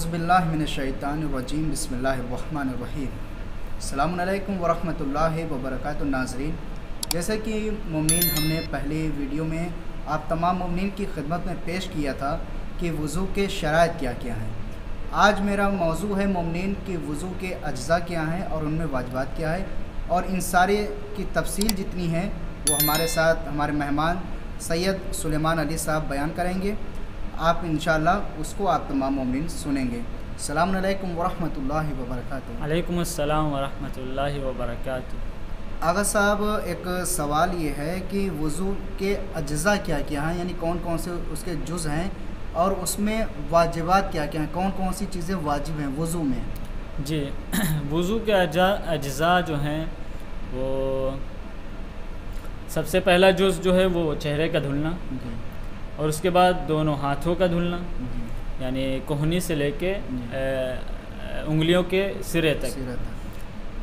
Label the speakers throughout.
Speaker 1: औज़ुबिल्लाहिमिनश्शैतानिर्रजीम बिस्मिल्लाहिर्रहमानिर्रहीम। अस्सलामु अलैकुम वरहमतुल्लाहि वबरकातुहू। नाज़रीन, जैसे कि मुमिनीन हमने पहले वीडियो में आप तमाम मुमिनीन की खिदमत में पेश किया था कि वज़ू के शराइत क्या क्या हैं। आज मेरा मौजू है मुमिनीन कि वज़ू के अज्ज़ा क्या हैं और उनमें वाजिबात क्या है, और इन सारे की तफसील जितनी है वो हमारे साथ हमारे मेहमान सैयद सुलेमान अली साहब बयान करेंगे। आप इंशाअल्लाह उसको आप तमाम मोमिन सुनेंगे। अस्सलामु अलैकुम वरहमतुल्लाहि वबरकातुहू।
Speaker 2: अलैकुम अस्सलाम वरहमतुल्लाहि वबरकातुहू।
Speaker 1: आगा साहब, एक सवाल ये है कि वज़ू के अज्ज़ा क्या क्या हैं, यानी कौन कौन से उसके जुज़ हैं और उसमें वाजिबात क्या क्या हैं, कौन कौन सी चीज़ें वाजिब हैं वज़ू में?
Speaker 2: जी वज़ू के अज्ज़ा जो हैं वो सबसे पहला जुज़ जो है वो चेहरे का धुलना, और उसके बाद दोनों हाथों का धुलना, यानी कोहनी से लेके उंगलियों के सिरे तक,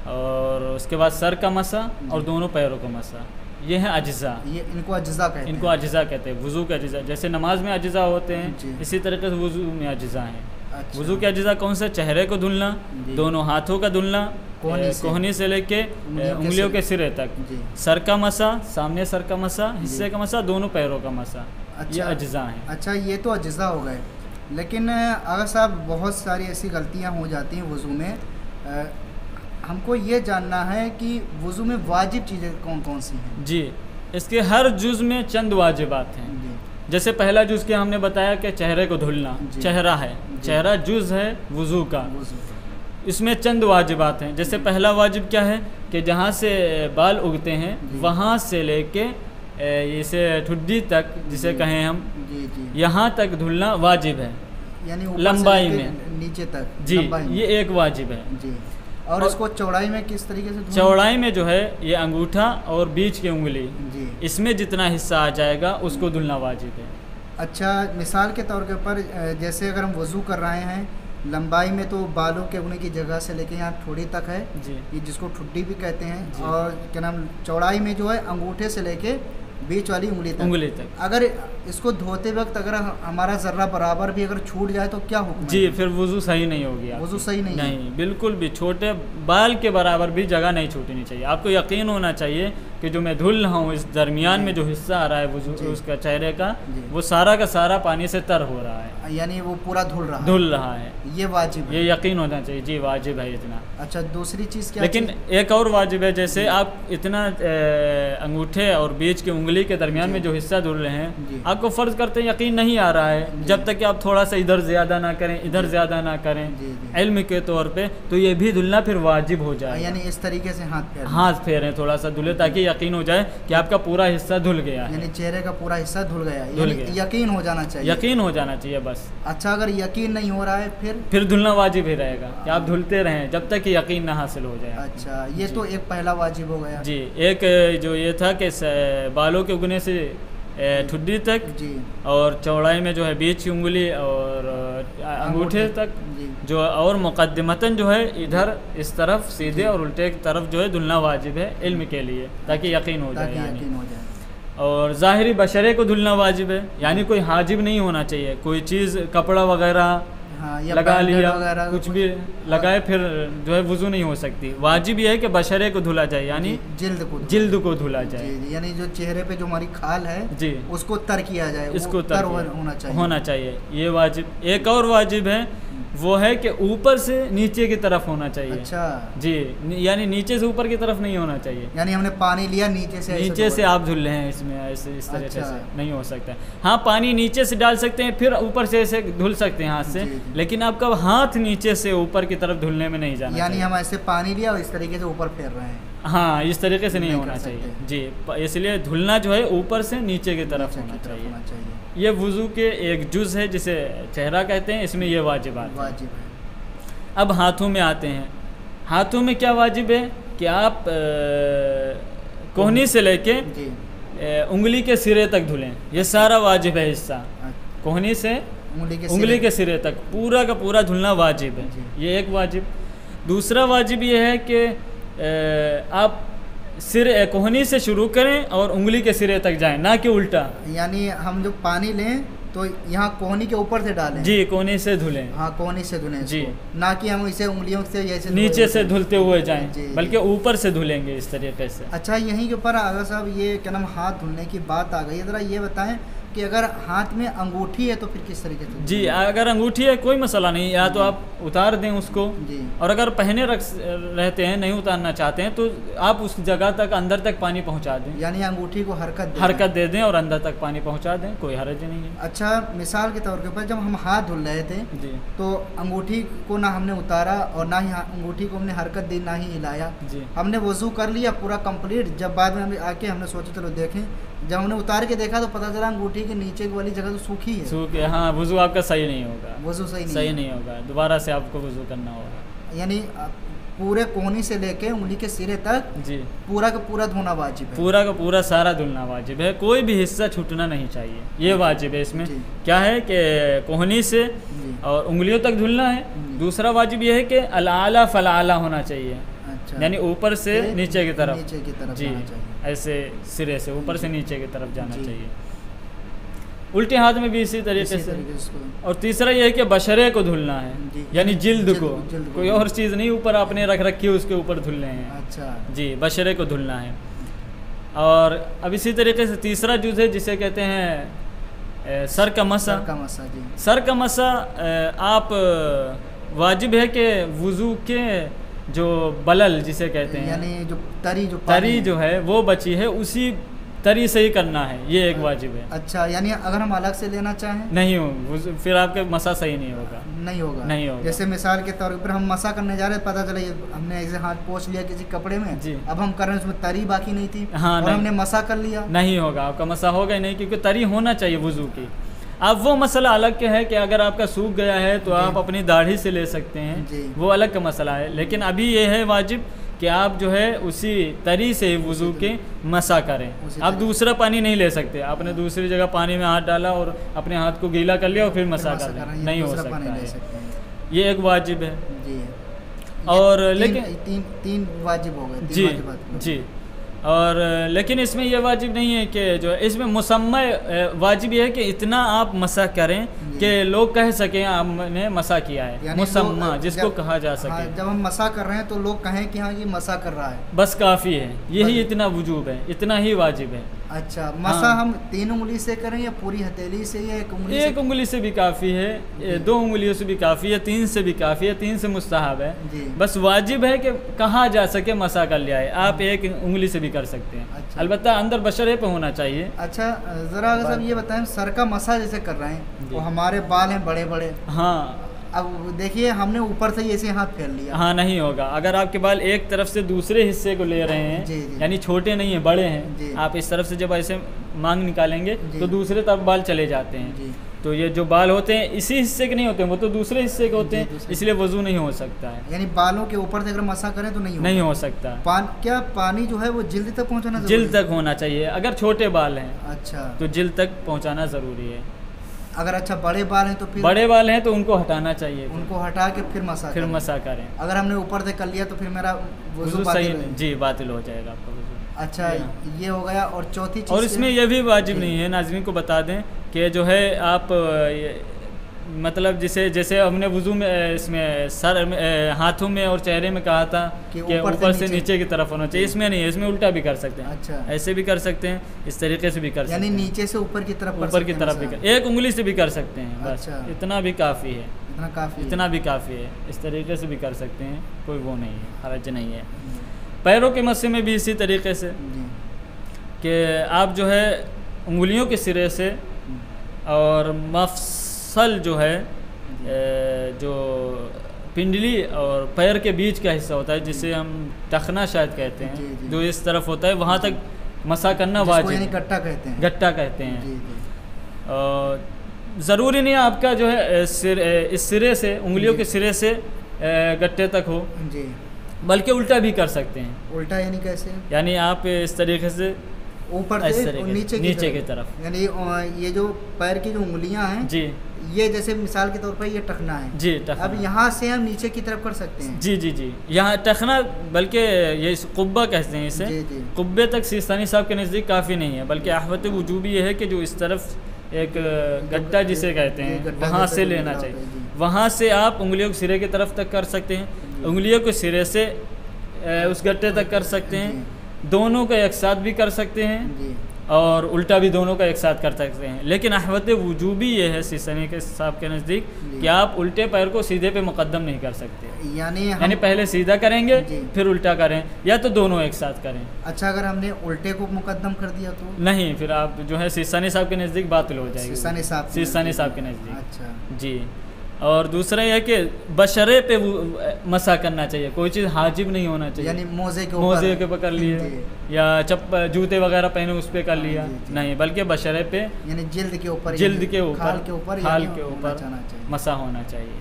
Speaker 2: और उसके बाद सर का मसा और दोनों पैरों का मसा। ये है अज्ज़ा।
Speaker 1: ये इनको अज्ज़ा कहते हैं।
Speaker 2: इनको अज्ज़ा कहते हैं, वज़ू के अज्ज़ा। जैसे नमाज में अज्ज़ा होते हैं, इसी तरीके से वज़ू में अज्ज़ा हैं।
Speaker 1: अच्छा।
Speaker 2: वज़ू के अज्ज़ा कौन से? चेहरे को धुलना, दोनों हाथों का धुलना, कोहनी से लेके उंगलियों के सिरे तक, सर का मसा, सामने सर का मसा, हिस्से का मसा, दोनों पैरों का मसा।
Speaker 1: अच्छा,
Speaker 2: ये अज्ज़ा हैं।
Speaker 1: अच्छा, ये तो अज्ज़ा हो गए। लेकिन अगर साहब बहुत सारी ऐसी गलतियां हो जाती हैं वज़ू में, हमको ये जानना है कि वज़ू में वाजिब चीज़ें कौन कौन सी हैं? जी,
Speaker 2: इसके हर जुज़ में चंद वाजिबात हैं। जैसे पहला जुज़ के हमने बताया कि चेहरे को धुलना, चेहरा है, चेहरा जुज़ है वज़ू का, इसमें चंद वाजिबात हैं। जैसे पहला वाजिब क्या है कि जहाँ से बाल उगते हैं वहाँ से लेके इसे ठुड्डी तक, जिसे कहें हम, यहाँ तक धुलना वाजिब है,
Speaker 1: यानी
Speaker 2: लंबाई में
Speaker 1: नीचे तक।
Speaker 2: जी, ये एक वाजिब है।
Speaker 1: जी। और इसको चौड़ाई में किस तरीके से?
Speaker 2: चौड़ाई में जो है ये अंगूठा और बीच की उंगली, इसमें जितना हिस्सा आ जाएगा उसको धुलना वाजिब है।
Speaker 1: अच्छा, मिसाल के तौर के ऊपर जैसे अगर हम वज़ू कर रहे हैं, लंबाई में तो बालों के उगने की जगह से लेके यहाँ ठोड़ी तक है, ये जिसको ठुड्डी भी कहते हैं, और क्या नाम, चौड़ाई में जो है अंगूठे से लेके बीच वाली उंगली तक। अगर इसको धोते वक्त अगर हमारा ज़र्रा बराबर भी अगर छूट जाए तो क्या हुक्म है?
Speaker 2: जी, फिर वज़ू सही नहीं होगी।
Speaker 1: वज़ू सही नहीं,
Speaker 2: बिल्कुल भी छोटे बाल के बराबर भी जगह नहीं छूटनी चाहिए। आपको यकीन होना चाहिए कि जो मैं धुल रहा हूँ, इस दरमियान में जो हिस्सा आ रहा है वज़ू उसका चेहरे का, वो सारा का सारा पानी से तर हो रहा है, यानी
Speaker 1: वो पूरा धुल रहा है। ये वाजिब है,
Speaker 2: ये यकीन होना चाहिए। जी, वाजिब है इतना।
Speaker 1: अच्छा, दूसरी चीज़ क्या?
Speaker 2: लेकिन एक और वाजिब है, जैसे आप इतना अंगूठे और बीच की उंगली के दरमियान में जो हिस्सा धुल रहे हैं, आपको फ़र्ज़ करते हैं यकीन नहीं आ रहा है, जब तक कि आप थोड़ा सा इधर ज़्यादा ना करें, इधर ज़्यादा ना करें, इल्म के तौर पे, तो ये भी धुलना फिर वाजिब हो जाए।
Speaker 1: यानी इस तरीके से
Speaker 2: हाथ फेरें, थोड़ा सा धुले, ताकि यकीन हो जाए कि आपका पूरा हिस्सा धुल गया है,
Speaker 1: यानी चेहरे का पूरा हिस्सा धुल गया, यकीन हो जाना चाहिए।
Speaker 2: यकीन हो जाना चाहिए बस।
Speaker 1: अच्छा, अगर यकीन नहीं हो रहा है
Speaker 2: फिर धुलना वाजिब ही रहेगा कि आप धुलते रहें जब तक कि यकीन ना हासिल हो जाए।
Speaker 1: अच्छा, ये तो एक पहला वाजिब हो गया।
Speaker 2: जी, एक जो ये था कि बालों के उगने से ठुड्डी तक, और चौड़ाई में जो है बीच की उंगली और अंगूठे तक, जो और मुक़द्दिमतन जो है इधर इस तरफ सीधे और उल्टे की तरफ जो है धुलना वाजिब है इल्म के लिए, ताकि यकीन हो जाए। और ज़ाहिरी बशरे को धुलना वाजिब है, यानी कोई हाजिब नहीं होना चाहिए। कोई चीज़, कपड़ा वगैरह लगा लिया, कुछ भी लगाए, फिर जो है वज़ू नहीं हो सकती। वाजिब यह है कि बशरे को धुला जाए, यानी जिल्द को धुला जाए,
Speaker 1: यानी जो चेहरे पे जो हमारी खाल है जी उसको तर किया जाए,
Speaker 2: इसको तर होना चाहिए। ये वाजिब। एक और वाजिब है, वो है कि ऊपर से नीचे की तरफ होना चाहिए।
Speaker 1: अच्छा
Speaker 2: जी, यानी नीचे से ऊपर की तरफ नहीं होना चाहिए,
Speaker 1: यानी हमने पानी लिया नीचे से
Speaker 2: आप धुल रहे हैं, इसमें ऐसे इस तरीके से नहीं हो सकता। हाँ, पानी नीचे से डाल सकते हैं, फिर ऊपर से ऐसे धुल सकते हैं हाथ से, लेकिन आपका हाथ नीचे से ऊपर की तरफ धुलने में नहीं जाना,
Speaker 1: यानी हम ऐसे पानी लिया और इस तरीके से ऊपर फेर रहे हैं।
Speaker 2: हाँ, इस तरीके से नहीं होना चाहिए जी, इसलिए धुलना जो है ऊपर से नीचे की तरफ होना चाहिए। ये वज़ू के एक जुज़ है जिसे चेहरा कहते हैं, इसमें ये वाजिबात है। अब हाथों में आते हैं। हाथों में क्या वाजिब है कि आप कोहनी से लेके उंगली के सिरे तक धुलें, ये सारा वाजिब है हिस्सा। कोहनी से उंगली के सिरे तक पूरा का पूरा धुलना वाजिब है, ये एक वाजिब। दूसरा वाजिब ये है कि आप सिर कोहनी से शुरू करें और उंगली के सिरे तक जाएं, ना कि उल्टा।
Speaker 1: यानी हम जो पानी लें तो यहाँ कोहनी के ऊपर से डालें?
Speaker 2: जी, कोहनी से धुलें।
Speaker 1: हाँ, कोहनी से धुलें
Speaker 2: जी,
Speaker 1: ना कि हम इसे उंगलियों से ऐसे
Speaker 2: नीचे से धुलते हुए जाएं, बल्कि ऊपर से धुलेंगे इस तरीके से।
Speaker 1: अच्छा, यहीं के ऊपर आगा साहब ये क्या नाम हाथ धुलने की बात आ गई है, ज़रा ये बताएं कि अगर हाथ में अंगूठी है तो फिर किस तरीके से?
Speaker 2: जी, अगर अंगूठी है कोई मसला नहीं, या तो आप उतार दें उसको
Speaker 1: जी, और
Speaker 2: अगर पहने रहते हैं, नहीं उतारना चाहते हैं, तो आप उस जगह तक अंदर तक पानी पहुंचा दें,
Speaker 1: यानी अंगूठी को हरकत
Speaker 2: दे दें और अंदर तक पानी पहुंचा दें, कोई हर्ज नहीं है।
Speaker 1: अच्छा, मिसाल के तौर के ऊपर जब हम हाथ धुल रहे थे
Speaker 2: जी,
Speaker 1: तो अंगूठी को ना हमने उतारा और ना ही अंगूठी को हमने हरकत दी, ना ही हिलाया,
Speaker 2: जी,
Speaker 1: हमने वज़ू कर लिया पूरा कंप्लीट। जब बाद में हमें आके हमने सोचा चलो देखें, जब हमने उतार के देखा तो पता चला अंगूठी के नीचे वाली जगह तो सूखी है।
Speaker 2: सूखी, हाँ, वज़ू आपका सही नहीं होगा,
Speaker 1: वज़ू सही नहीं
Speaker 2: होगा, दोबारा से आपको वज़ू करना होगा।
Speaker 1: यानी पूरे कोहनी से लेके उंगली के सिरे तक
Speaker 2: जी,
Speaker 1: पूरा का पूरा धोना वाजिब है?
Speaker 2: पूरा का पूरा सारा धुलना वाजिब है, कोई भी हिस्सा छूटना नहीं चाहिए, ये वाजिब है। इसमें क्या है कि कोहनी से और उंगलियों तक धुलना है। दूसरा वाजिब ये है कि अल-आला फल-आला होना चाहिए। अच्छा, यानी ऊपर से नीचे की तरफ जी, ऐसे सिरे से ऊपर से नीचे की तरफ जाना चाहिए। उल्टे हाथ में भी इसी तरीके से। और तीसरा ये है कि बशरे को धुलना है, यानी जिल्द को, कोई और चीज़ नहीं ऊपर आपने रख रखी है उसके ऊपर धुलने हैं।
Speaker 1: अच्छा
Speaker 2: जी, बशरे को धुलना है। और अब इसी तरीके से तीसरा जुज़ है जिसे कहते हैं सर का मसा। सर का मसा आप वाजिब है कि वुज़ू के जो बलल जिसे कहते हैं,
Speaker 1: यानी जो
Speaker 2: तरी जो है वो बची है, उसी तरी से ही करना है, ये एक वाजिब है।
Speaker 1: अच्छा, यानी अगर हम अलग से लेना चाहें
Speaker 2: नहीं हो, फिर आपके मसा सही नहीं होगा। नहीं होगा।
Speaker 1: जैसे मिसाल के तौर पर हम मसा करने जा रहे हैं, पता चला ये हमने ऐसे हाथ पोंछ लिया किसी कपड़े में जी, अब हम कर रहे हैं उसमें तरी बाकी नहीं थी, हाँ, और हमने मसा कर लिया, नहीं
Speaker 2: होगा, आपका मसा होगा ही नहीं, क्योंकि तरी होना चाहिए वुज़ू की। अब वो मसला अलग के है कि अगर आपका सूख गया है तो आप अपनी दाढ़ी से ले सकते हैं, वो अलग का मसला है। लेकिन अभी ये है वाजिब कि आप जो है उसी तरी से वुज़ू के मसा करें। आप दूसरा पानी नहीं ले सकते, आपने दूसरी जगह पानी में हाथ डाला और अपने हाथ को गीला कर लिया और फिर मसा कर लिया, नहीं हो सकता है, ये एक वाजिब है। और लेकिन
Speaker 1: तीन वाजिब हो गए।
Speaker 2: जी जी, और लेकिन इसमें यह वाजिब नहीं है कि जो इसमें मुसम्मा वाजिब यह है कि इतना आप मसा करें कि लोग कह सकें आपने मसा किया है, मुसम्मा जिसको कहा जा सके।
Speaker 1: हाँ, जब हम मसा कर रहे हैं तो लोग कहें कि हाँ ये मसा कर रहा है,
Speaker 2: बस काफ़ी है, यही इतना वजूब है, इतना ही वाजिब है।
Speaker 1: अच्छा, मसा हम 3 उंगली से करें या पूरी हथेली से या 1 उंगली से?
Speaker 2: 1 उंगली से भी काफ़ी है, 2 उंगलियों से भी काफ़ी है, 3 से भी काफ़ी है, 3 से मुस्तहब है। बस वाजिब है कि कहा जा सके मसा कर लिया है, आप 1 उंगली से भी कर सकते हैं। अच्छा। अलबत्ता अंदर बशरे पे होना चाहिए।
Speaker 1: अच्छा, ज़रा अगर सब ये बताएं, सर का मसा जैसे कर रहे हैं वो हमारे बाल हैं बड़े बड़े,
Speaker 2: हाँ,
Speaker 1: अब देखिए हमने ऊपर से ऐसे हाथ फैल लिया,
Speaker 2: हाँ, नहीं होगा। अगर आपके बाल एक तरफ से दूसरे हिस्से को ले रहे हैं, यानी छोटे नहीं है बड़े हैं, आप इस तरफ से जब ऐसे मांग निकालेंगे तो दूसरे तरफ बाल चले जाते हैं, तो ये जो बाल होते हैं इसी हिस्से के नहीं होते हैं, वो तो दूसरे हिस्से के होते हैं, इसलिए वजू नहीं हो सकता है।
Speaker 1: यानी बालों के ऊपर से अगर मसा करें तो
Speaker 2: नहीं हो सकता।
Speaker 1: क्या पानी जो है वो जिल्द तक पहुँचाना?
Speaker 2: जिल्द तक होना चाहिए, अगर छोटे बाल हैं।
Speaker 1: अच्छा,
Speaker 2: तो जिल्द तक पहुँचाना ज़रूरी है।
Speaker 1: अगर अच्छा बड़े बाल हैं तो फिर?
Speaker 2: बड़े बाल हैं तो उनको हटाना चाहिए,
Speaker 1: उनको हटा के फिर मसा करें। अगर हमने ऊपर से कर लिया तो फिर मेरा वजू
Speaker 2: सही जी बातिल हो जाएगा आपका वजू।
Speaker 1: अच्छा, ये हो गया। और चौथी चीज़,
Speaker 2: और इसमें यह भी वाजिब नहीं है, नाज़रीन को बता दें कि जो है आप मतलब जैसे हमने वुज़ू में इसमें सर हाथों में और चेहरे में कहा था कि ऊपर से नीचे की तरफ होना चाहिए, इसमें नहीं है, इसमें उल्टा भी कर सकते हैं। अच्छा, ऐसे भी कर सकते हैं, इस तरीके से भी कर सकते हैं,
Speaker 1: यानी नीचे से ऊपर की तरफ
Speaker 2: भी कर, 1 उंगली से भी कर सकते हैं, बस इतना भी काफ़ी है, इतना भी काफ़ी है, इस तरीके से भी कर सकते हैं, कोई वो नहीं है, हरज नहीं है। पैरों के मस्से में भी इसी तरीके से कि आप जो है उंगलियों के सिरे से और मफसल जो है जो पिंडली और पैर के बीच का हिस्सा होता है, जिसे हम टखना शायद कहते हैं, जो इस तरफ होता है, वहाँ तक मसा करना वाजिब, गट्टा कहते हैं। और ज़रूरी नहीं आपका जो है इस सिरे से, उंगलियों के सिरे से गट्टे तक हो, बल्कि उल्टा भी कर सकते हैं।
Speaker 1: उल्टा यानी कैसे?
Speaker 2: यानी आप इस तरीके से
Speaker 1: ऊपर से नीचे की तरफ, यानी ये जो पैर की जो उंगलियां हैं जी, ये जैसे मिसाल के तौर पर ये टखना है जी, टखना। अब यहाँ से हम नीचे की तरफ कर सकते हैं।
Speaker 2: जी जी जी, यहाँ टखना, बल्कि ये कुब्बा कहते हैं इसे, कुब्बे तक सिस्तानी साहब के नज़दीक काफ़ी नहीं है, बल्कि अहवत वजूबी ये है कि जो इस तरफ एक गट्टा जिसे कहते हैं, वहाँ से लेना चाहिए। वहाँ से आप उंगलियों को सिरे की तरफ तक कर सकते हैं, उंगलियों को सिरे से उस गट्टे तक कर सकते हैं, दोनों को एक साथ भी कर सकते हैं और उल्टा भी दोनों का एक साथ कर सकते हैं। लेकिन अहवत वजूबी ये है सीसनी के साहब के नज़दीक कि आप उल्टे पैर को सीधे पे मुकद्दम नहीं कर सकते, यानी पहले सीधा करेंगे फिर उल्टा करें, या तो दोनों एक साथ करें।
Speaker 1: अच्छा, अगर हमने उल्टे को मुकद्दम कर दिया तो नहीं,
Speaker 2: फिर आप जो है सीसनी साहब के नज़दीक बातिल हो जाएगी, सीसनी साहब के नज़दीक।
Speaker 1: अच्छा जी।
Speaker 2: और दूसरा यह कि बशरे पे मसा करना चाहिए, कोई चीज़ हाजिब नहीं होना चाहिए,
Speaker 1: यानी मोज़े के ऊपर
Speaker 2: कर लिए या जूते वगैरह पहने उस पर कर लिया, नहीं, बल्कि बशरे पे यानी
Speaker 1: जिल्द के ऊपर
Speaker 2: हाल के ऊपर मसा होना चाहिए।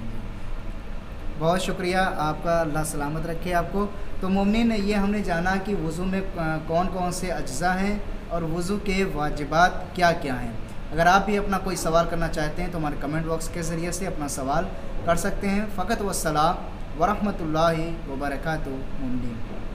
Speaker 1: बहुत शुक्रिया आपका, अल्लाह सलामत रखे आपको। तो मोमिन, ये हमने जाना कि वज़ू में कौन कौन से अज्ज़ा हैं और वज़ू के वाजिबात क्या क्या हैं। अगर आप भी अपना कोई सवाल करना चाहते हैं तो हमारे कमेंट बॉक्स के ज़रिए से अपना सवाल कर सकते हैं। फ़कत वस्सलाम वरहमतुल्लाहि वबरकातुहू।